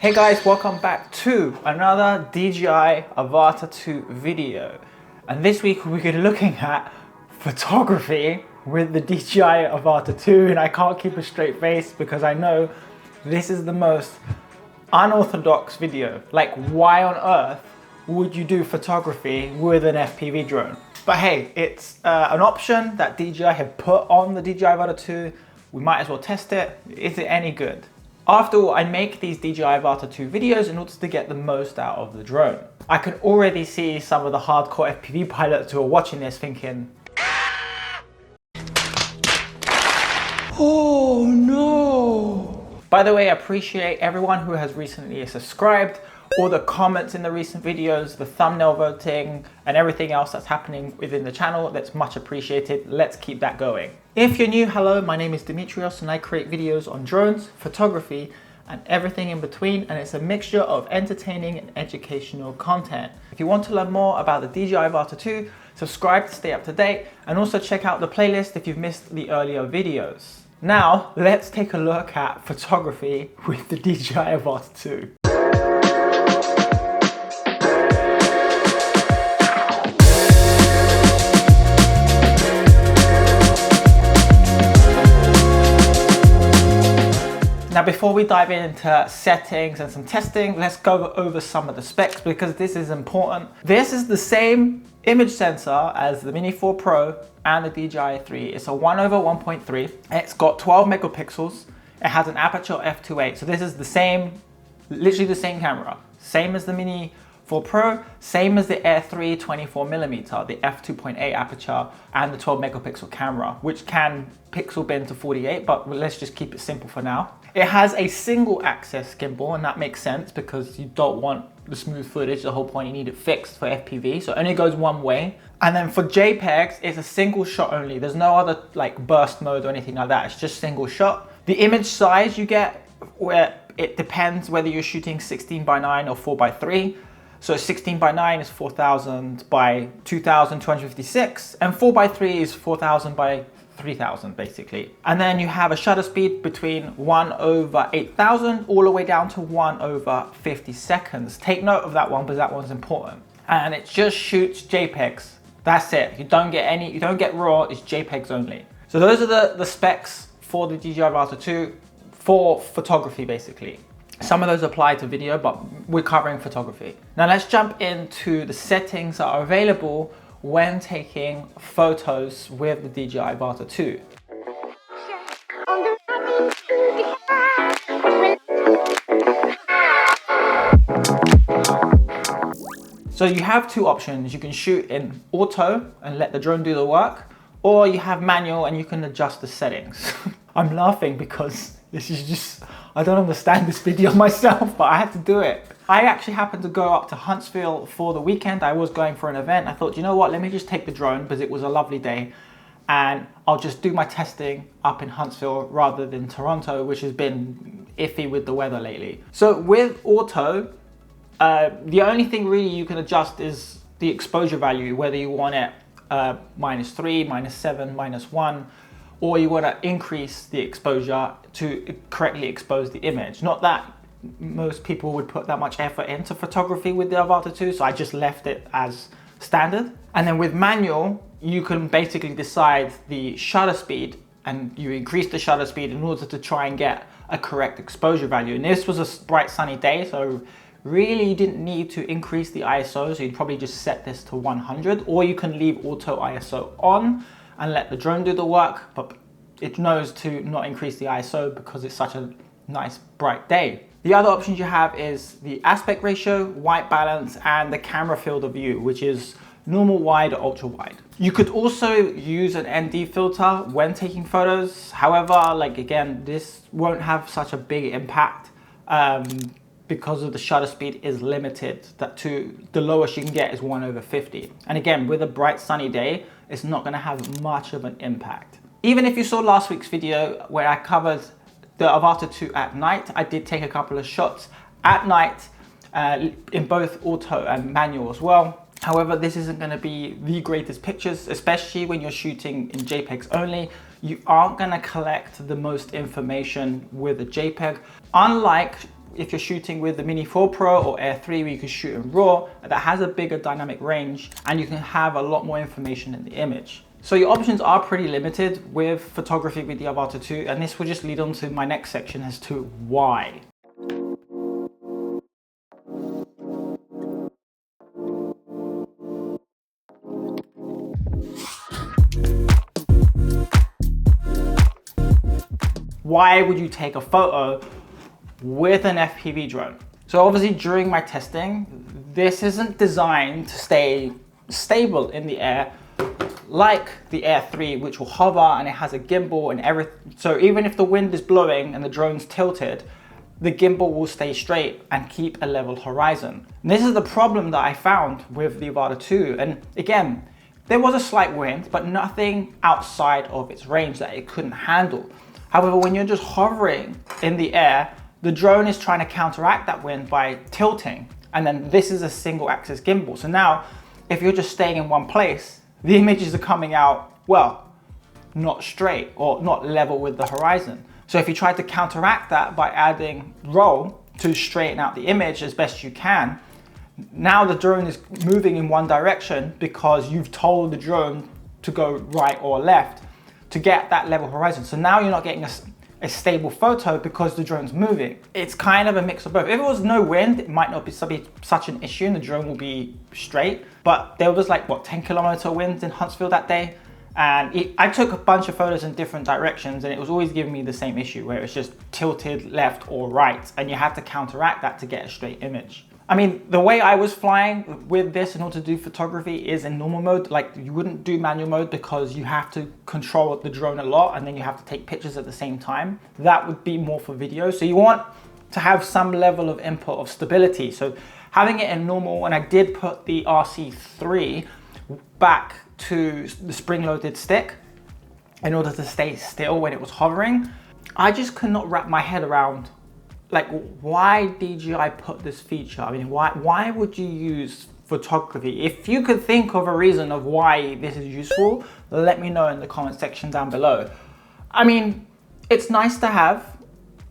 Hey guys, welcome back to another DJI Avata 2 video. And this week we're going to be looking at photography with the DJI Avata 2, and I can't keep a straight face because I know this is the most unorthodox video. Like, why on earth would you do photography with an FPV drone? But hey, it's an option that DJI have put on the DJI Avata 2. We might as well test it. Is it any good? After all, I make these DJI Avata 2 videos in order to get the most out of the drone. I can already see some of the hardcore FPV pilots who are watching this thinking, oh no! By the way, I appreciate everyone who has recently subscribed, all the comments in the recent videos, the thumbnail voting, and everything else that's happening within the channel. That's much appreciated. Let's keep that going. If you're new, hello, my name is Dimitrios and I create videos on drones, photography, and everything in between, and it's a mixture of entertaining and educational content. If you want to learn more about the DJI Avata 2, subscribe to stay up to date, and also check out the playlist if you've missed the earlier videos. Now, let's take a look at photography with the DJI Avata 2. Now, before we dive into settings and some testing, let's go over some of the specs because this is important. This is the same image sensor as the Mini 4 Pro and the DJI 3. It's a 1/1.3. It's got 12 megapixels. It has an aperture f2.8. So this is the same, literally the same camera. Same as the Mini 4 Pro, same as the Air 3 24mm, the f2.8 aperture and the 12 megapixel camera, which can pixel bin to 48, but let's just keep it simple for now. It has a single axis gimbal, and that makes sense because you don't want the smooth footage. The whole point, you need it fixed for FPV, so it only goes one way. And then for JPEGs, it's a single shot only. There's no other like burst mode or anything like that. It's just single shot. The image size you get, where it depends whether you're shooting 16:9 or 4:3. So 16:9 is 4000 by 2256, and 4:3 is 4000 by 3000 basically. And then you have a shutter speed between 1/8000 all the way down to 1/50 seconds. Take note of that one because that one's important. And it just shoots JPEGs. That's it. You don't get RAW, it's JPEGs only. So those are the specs for the DJI Avata 2 for photography basically. Some of those apply to video, but we're covering photography. Now let's jump into the settings that are available when taking photos with the DJI Avata 2. So you have two options. You can shoot in auto and let the drone do the work, or you have manual and you can adjust the settings. I'm laughing because this is just, I don't understand this video myself, but I had to do it. I actually happened to go up to Huntsville for the weekend. I was going for an event. I thought, you know what, let me just take the drone because it was a lovely day and I'll just do my testing up in Huntsville rather than Toronto, which has been iffy with the weather lately. So with auto, the only thing really you can adjust is the exposure value, whether you want it -3, -7, -1, or you want to increase the exposure to correctly expose the image. Not that most people would put that much effort into photography with the Avata 2, so I just left it as standard. And then with manual, you can basically decide the shutter speed, and you increase the shutter speed in order to try and get a correct exposure value. And this was a bright sunny day, so really you didn't need to increase the ISO, so you'd probably just set this to 100, or you can leave auto ISO on and let the drone do the work, but it knows to not increase the ISO because it's such a nice bright day. The other options you have is the aspect ratio, white balance, and the camera field of view, which is normal wide or ultra wide. You could also use an ND filter when taking photos. However, like again, this won't have such a big impact because of the shutter speed is limited. That to the lowest you can get is 1/50. And again, with a bright sunny day, it's not gonna have much of an impact. Even if you saw last week's video where I covered the Avata 2 at night, I did take a couple of shots at night in both auto and manual as well. However, this isn't going to be the greatest pictures, especially when you're shooting in JPEGs only. You aren't going to collect the most information with a JPEG. Unlike if you're shooting with the Mini 4 Pro or Air 3 where you can shoot in RAW, that has a bigger dynamic range and you can have a lot more information in the image. So your options are pretty limited with photography with the Avata 2, and this will just lead on to my next section as to why. Why would you take a photo with an FPV drone? So obviously during my testing, this isn't designed to stay stable in the air like the Air 3, which will hover and it has a gimbal and everything. So even if the wind is blowing and the drone's tilted, the gimbal will stay straight and keep a level horizon. And this is the problem that I found with the Avata 2. And again, there was a slight wind, but nothing outside of its range that it couldn't handle. However, when you're just hovering in the air, the drone is trying to counteract that wind by tilting. And then this is a single axis gimbal. So now, if you're just staying in one place, the images are coming out, well, not straight or not level with the horizon. So if you try to counteract that by adding roll to straighten out the image as best you can, now the drone is moving in one direction because you've told the drone to go right or left to get that level horizon. So now you're not getting a stable photo because the drone's moving. It's kind of a mix of both. If it was no wind, it might not be such an issue and the drone will be straight. But there was like, what, 10-kilometer winds in Huntsville that day? And I took a bunch of photos in different directions and it was always giving me the same issue where it was just tilted left or right. And you had to counteract that to get a straight image. I mean, the way I was flying with this in order to do photography is in normal mode. Like, you wouldn't do manual mode because you have to control the drone a lot and then you have to take pictures at the same time. That would be more for video. So you want to have some level of input of stability. So having it in normal, and I did put the RC3 back to the spring-loaded stick in order to stay still when it was hovering. I just could not wrap my head around like why DJI put this feature. I mean, why would you use photography? If you could think of a reason of why this is useful, let me know in the comment section down below. I mean, it's nice to have.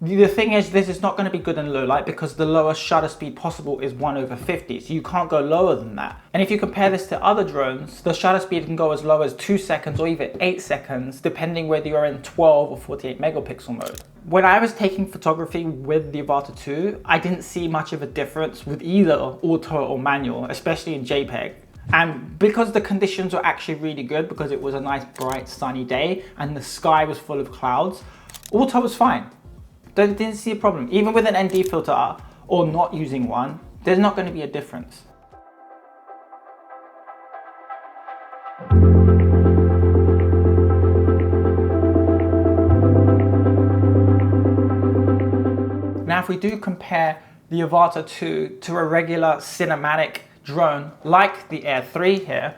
The thing is, this is not going to be good in low light because the lowest shutter speed possible is 1/50, so you can't go lower than that. And if you compare this to other drones, the shutter speed can go as low as 2 seconds or even 8 seconds, depending whether you're in 12 or 48 megapixel mode. When I was taking photography with the Avata 2, I didn't see much of a difference with either auto or manual, especially in JPEG. And because the conditions were actually really good, because it was a nice bright sunny day and the sky was full of clouds, auto was fine. Didn't see a problem. Even with an ND filter or not using one, there's not going to be a difference. Now, if we do compare the Avata 2 to a regular cinematic drone like the Air 3 here,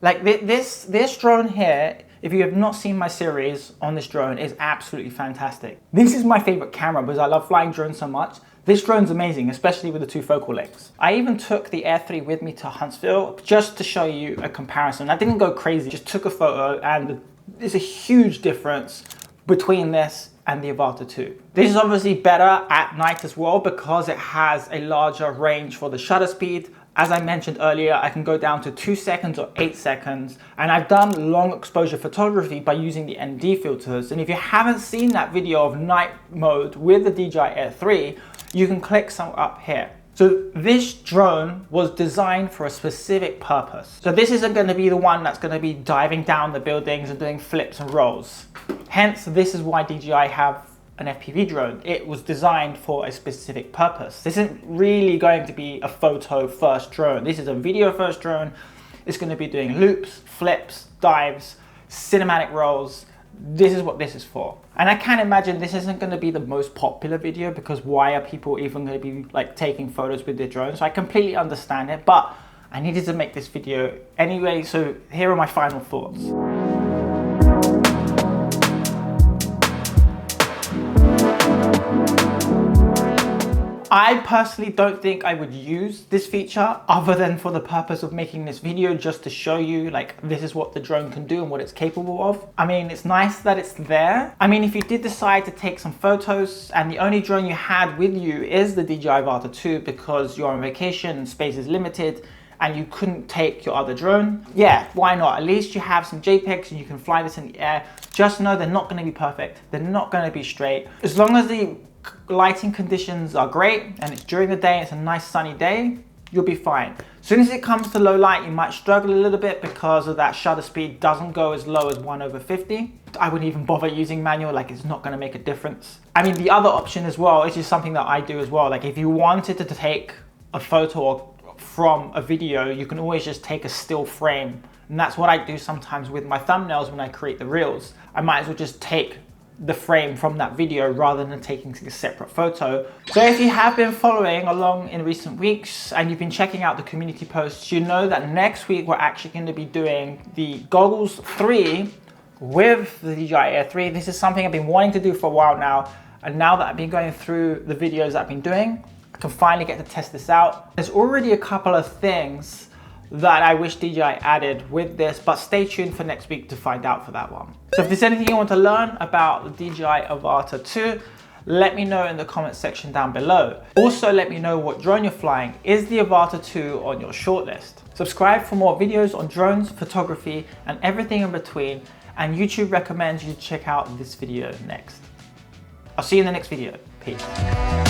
like this drone here, if you have not seen my series on this drone, is absolutely fantastic. This is my favorite camera because I love flying drones so much. This drone's amazing, especially with the 2 focal lengths. I even took the Air 3 with me to Huntsville just to show you a comparison. I didn't go crazy, just took a photo, and there's a huge difference between this and the Avata 2. This is obviously better at night as well because it has a larger range for the shutter speed. As I mentioned earlier, I can go down to 2 seconds or 8 seconds, and I've done long exposure photography by using the ND filters. And if you haven't seen that video of night mode with the DJI Air 3, you can click some up here. So this drone was designed for a specific purpose. So this isn't going to be the one that's going to be diving down the buildings and doing flips and rolls. Hence, this is why DJI have an FPV drone. It was designed for a specific purpose. This isn't really going to be a photo first drone. This is a video first drone. It's going to be doing loops, flips, dives, cinematic rolls. This is what this is for. And I can imagine this isn't going to be the most popular video because why are people even going to be like taking photos with their drones? So I completely understand it, but I needed to make this video anyway. So here are my final thoughts. I personally don't think I would use this feature other than for the purpose of making this video, just to show you like this is what the drone can do and what it's capable of. I mean, it's nice that it's there. I mean, if you did decide to take some photos and the only drone you had with you is the DJI Avata 2 because you're on vacation and space is limited and you couldn't take your other drone, yeah, why not? At least you have some JPEGs and you can fly this in the air. Just know they're not going to be perfect. They're not going to be straight. As long as the lighting conditions are great and it's during the day, it's a nice sunny day, you'll be fine. As soon as it comes to low light, you might struggle a little bit because of that shutter speed doesn't go as low as 1/50. I wouldn't even bother using manual, like it's not gonna make a difference. I mean, the other option as well, is just something that I do as well. Like if you wanted to take a photo from a video, you can always just take a still frame. And that's what I do sometimes with my thumbnails when I create the reels. I might as well just take the frame from that video rather than taking a separate photo. So if you have been following along in recent weeks and you've been checking out the community posts, you know that next week we're actually going to be doing the Goggles 3 with the DJI Air 3. This is something I've been wanting to do for a while now, and now that I've been going through the videos that I've been doing, I can finally get to test this out. There's already a couple of things that I wish DJI added with this, but stay tuned for next week to find out for that one. So if there's anything you want to learn about the DJI Avata 2, let me know in the comment section down below. Also, let me know what drone you're flying. Is the Avata 2 on your shortlist? Subscribe for more videos on drones, photography, and everything in between. And YouTube recommends you check out this video next. I'll see you in the next video. Peace.